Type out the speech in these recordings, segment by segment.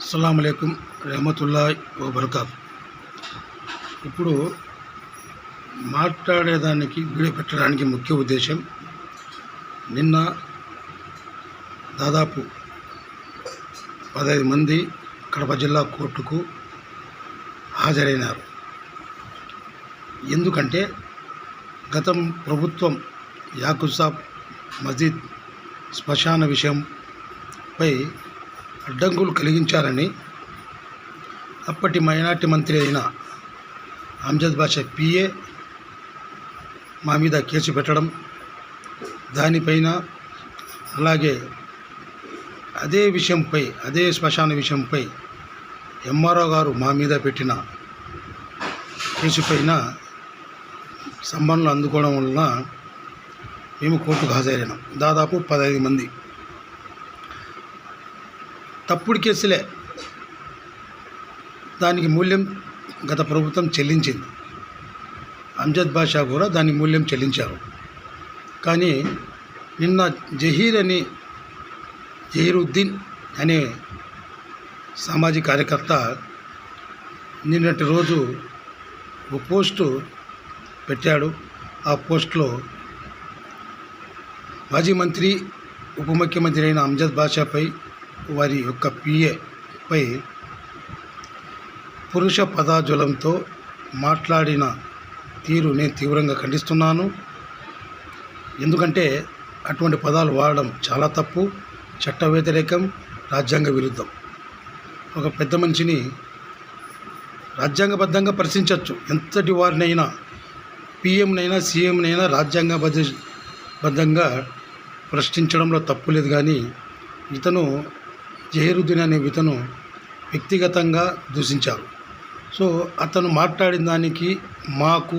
అస్సలాము అలైకుం రహమతుల్లాహి వబరకాతు. ఇప్పుడు మాట్లాడేదానికి వీడియో పెట్టడానికి ముఖ్య ఉద్దేశం, నిన్న దాదాపు 15 మంది కడప జిల్లా కోర్టుకు హాజరైనారు. ఎందుకంటే గతం ప్రభుత్వం యాకూబ్ సాబ్ మస్జిద్ శ్మశాన విషయంపై అడ్డంకులు కలిగించారని అప్పటి మైనార్టీ మంత్రి అయిన అమ్జద్ బాషా పిఏ మా మీద కేసు పెట్టడం, దానిపైన అలాగే అదే విషయంపై అదే శ్మశాన విషయంపై ఎంఆర్ఓ గారు మా మీద పెట్టిన కేసుపైన సంబంధాలు అందుకోవడం వలన మేము కోర్టుకు హాజరైనాం. దాదాపు 15 మంది. తప్పుడు కేసులే, దానికి మూల్యం గత ప్రభుత్వం చెల్లించింది. అమ్జద్ బాషా కూడా దాని మూల్యం చెల్లించారు. కానీ నిన్న జహీరుద్దీన్ అనే సామాజిక కార్యకర్త నిన్నటి రోజు ఒక పోస్టు పెట్టాడు. ఆ పోస్టులో మాజీ మంత్రి ఉప ముఖ్యమంత్రి అయిన అమ్జద్ బాషాపై, వారి యొక్క పిఏపై పురుష పదజాలంతో మాట్లాడిన తీరు నేను తీవ్రంగా ఖండిస్తున్నాను. ఎందుకంటే అటువంటి పదాలు వాడడం చాలా తప్పు, చట్ట వ్యతిరేకం, రాజ్యాంగ విరుద్ధం. ఒక పెద్ద మనిషిని రాజ్యాంగబద్ధంగా ప్రశ్నించవచ్చు, ఎంతటి వారినైనా, పిఎంనైనా సీఎంనైనా రాజ్యాంగబద్ధంగా ప్రశ్నించడంలో తప్పు లేదు. కానీ ఇతను జహీరుద్దీన్ అనే ఇతను వ్యక్తిగతంగా దూషించారు. సో అతను మాట్లాడిన దానికి మాకు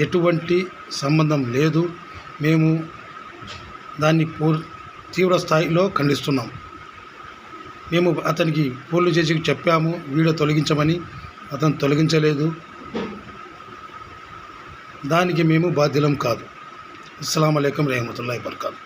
ఎటువంటి సంబంధం లేదు. మేము దాన్ని తీవ్ర స్థాయిలో ఖండిస్తున్నాం. మేము అతనికి ఫోన్లు చేసి చెప్పాము వీడియో తొలగించమని, అతను తొలగించలేదు. దానికి మేము బాధ్యులం కాదు. అస్సలాము అలైకుం రహమతుల్లాహి వబరకాతుహు.